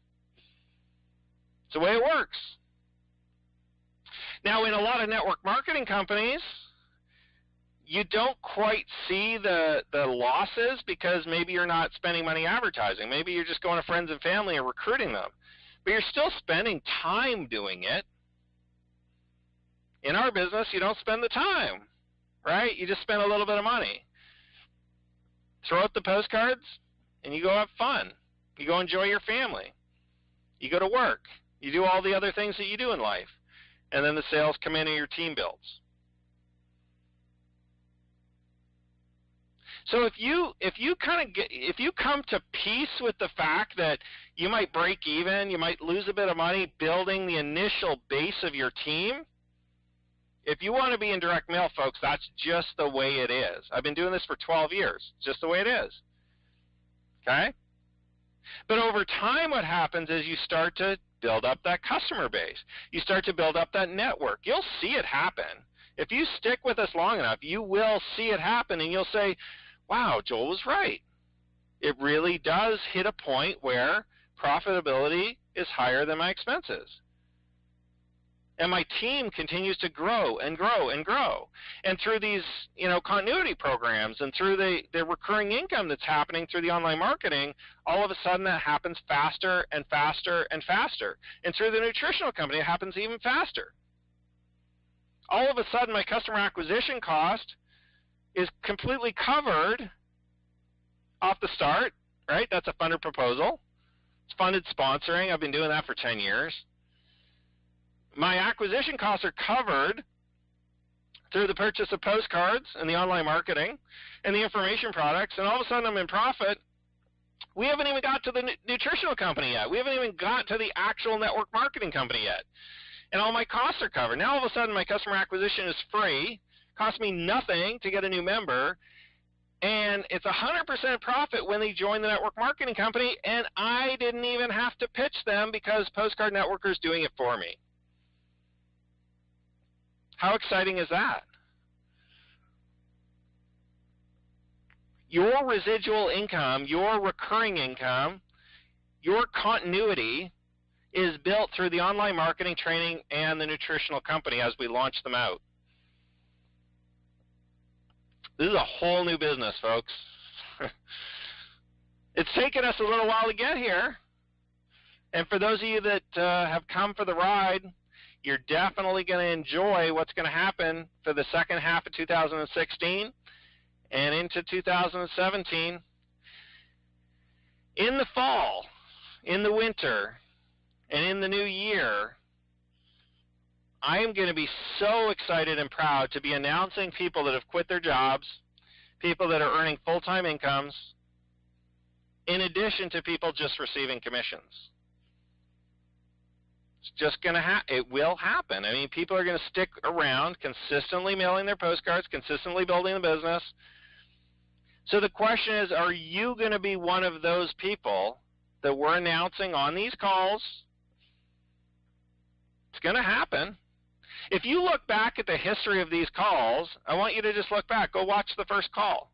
It's the way it works. Now, in a lot of network marketing companies, you don't quite see the losses because maybe you're not spending money advertising. Maybe you're just going to friends and family and recruiting them. But you're still spending time doing it. In our business, you don't spend the time, right? You just spend a little bit of money. Throw out the postcards, and you go have fun. You go enjoy your family. You go to work. You do all the other things that you do in life. And then the sales come in and your team builds. So if you come to peace with the fact that you might break even, you might lose a bit of money building the initial base of your team, if you want to be in direct mail, folks, that's just the way it is. I've been doing this for 12 years. It's just the way it is. Okay? But over time, what happens is you start to build up that customer base. You start to build up that network. You'll see it happen. If you stick with us long enough, you will see it happen, and you'll say, wow, Joel was right. It really does hit a point where profitability is higher than my expenses. And my team continues to grow and grow and grow. And through these, continuity programs and through the recurring income that's happening through the online marketing, all of a sudden that happens faster and faster and faster. And through the nutritional company, it happens even faster. All of a sudden, my customer acquisition cost is completely covered off the start, right? That's a funded proposal. It's funded sponsoring. I've been doing that for 10 years. My acquisition costs are covered through the purchase of postcards and the online marketing and the information products, and all of a sudden I'm in profit. We haven't even got to the nutritional company yet. We haven't even got to the actual network marketing company yet. And all my costs are covered. Now all of a sudden my customer acquisition is free, costs me nothing to get a new member, and it's 100% profit when they join the network marketing company, and I didn't even have to pitch them because Postcard Networker is doing it for me. How exciting is that? Your residual income, your recurring income, your continuity is built through the online marketing training and the nutritional company as we launch them out. This is a whole new business, folks. It's taken us a little while to get here. And for those of you that have come for the ride, you're definitely going to enjoy what's going to happen for the second half of 2016 and into 2017. In the fall, in the winter, and in the new year, I am going to be so excited and proud to be announcing people that have quit their jobs, people that are earning full-time incomes, in addition to people just receiving commissions. It's just going to it will happen. I mean, people are going to stick around, consistently mailing their postcards, consistently building the business. So the question is, are you going to be one of those people that we're announcing on these calls? It's going to happen. If you look back at the history of these calls, I want you to just look back. Go watch the first call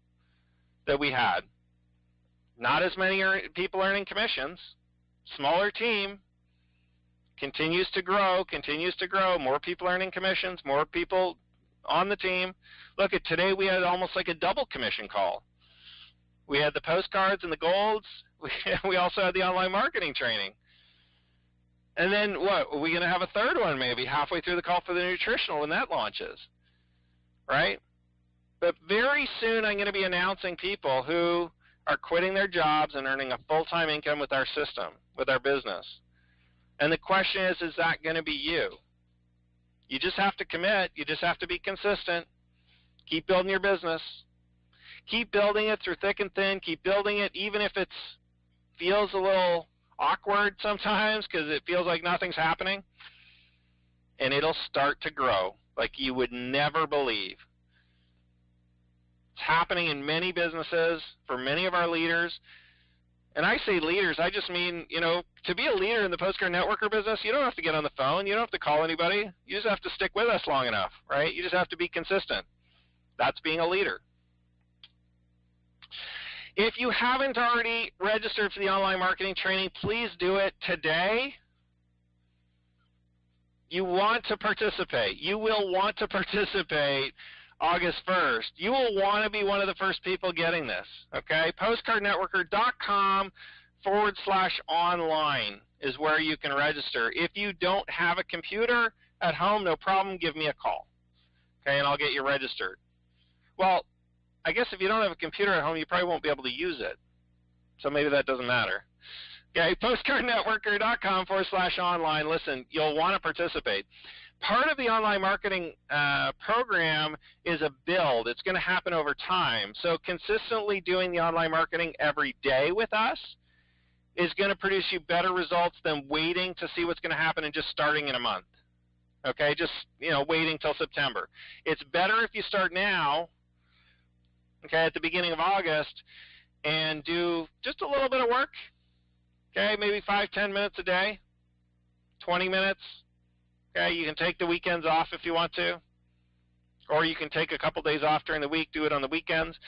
that we had. Not as many people earning commissions. Smaller team. Continues to grow, more people earning commissions, more people on the team. Look, at today we had almost like a double commission call. We had the postcards and the golds. We also had the online marketing training. And then what? Are we going to have a third one maybe halfway through the call for the nutritional when that launches, right? But very soon I'm going to be announcing people who are quitting their jobs and earning a full-time income with our system, with our business. And the question is that going to be you? You just have to commit. You just have to be consistent. Keep building your business. Keep building it through thick and thin. Keep building it even if it feels a little awkward sometimes because it feels like nothing's happening. And it'll start to grow like you would never believe. It's happening in many businesses for many of our leaders. And I say leaders, I just mean, to be a leader in the Postcard Networker business, you don't have to get on the phone. You don't have to call anybody. You just have to stick with us long enough, right? You just have to be consistent. That's being a leader. If you haven't already registered for the online marketing training, please do it today. You want to participate. You will want to participate August 1st. You will want to be one of the first people getting this, okay? Postcardnetworker.com/online is where you can register. If you don't have a computer at home, no problem, give me a call, okay, and I'll get you registered. Well, I guess if you don't have a computer at home, you probably won't be able to use it, so maybe that doesn't matter. Okay, postcardnetworker.com/online. Listen, you'll want to participate. Part of the online marketing program is a build. It's going to happen over time. So consistently doing the online marketing every day with us is going to produce you better results than waiting to see what's going to happen and just starting in a month. Okay, just waiting till September. It's better if you start now, okay, at the beginning of August, and do just a little bit of work. Okay, maybe 5-10 minutes a day, 20 minutes. Okay, you can take the weekends off if you want to, or you can take a couple days off during the week, do it on the weekends.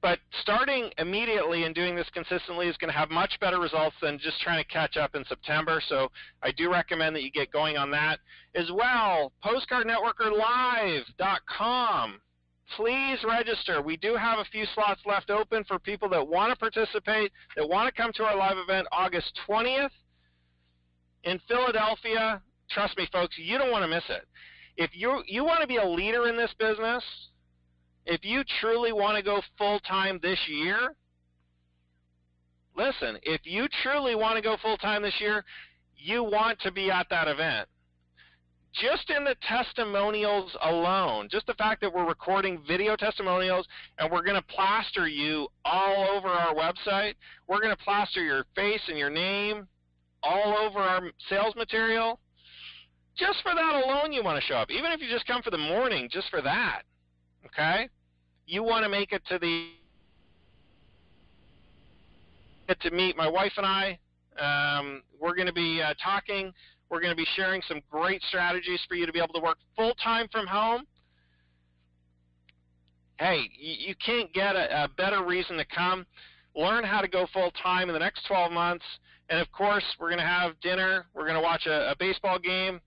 But starting immediately and doing this consistently is going to have much better results than just trying to catch up in September. So I do recommend that you get going on that. As well, postcardnetworkerlive.com. Please register. We do have a few slots left open for people that want to participate, that want to come to our live event August 20th in Philadelphia. Trust me, folks, you don't want to miss it. If you want to be a leader in this business, if you truly want to go full-time this year, listen, if you truly want to go full-time this year, you want to be at that event. Just in the testimonials alone, just the fact that we're recording video testimonials and we're going to plaster you all over our website, we're going to plaster your face and your name all over our sales material. Just for that alone, you want to show up. Even if you just come for the morning, just for that, okay? You want to make it to meet my wife and I. We're going to be talking. We're going to be sharing some great strategies for you to be able to work full-time from home. Hey, you can't get a better reason to come. Learn how to go full-time in the next 12 months And, of course, we're going to have dinner. We're going to watch a baseball game.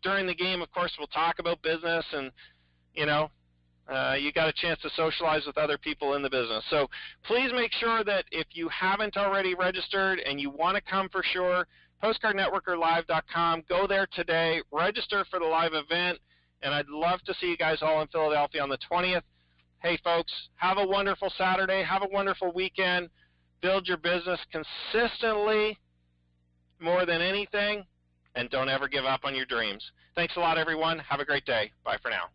During the game, of course, we'll talk about business and, you know, you got a chance to socialize with other people in the business. So please make sure that if you haven't already registered and you want to come for sure, postcardnetworkerlive.com, go there today, register for the live event, and I'd love to see you guys all in Philadelphia on the 20th. Hey, folks, have a wonderful Saturday. Have a wonderful weekend. Build your business consistently more than anything, and don't ever give up on your dreams. Thanks a lot, everyone. Have a great day. Bye for now.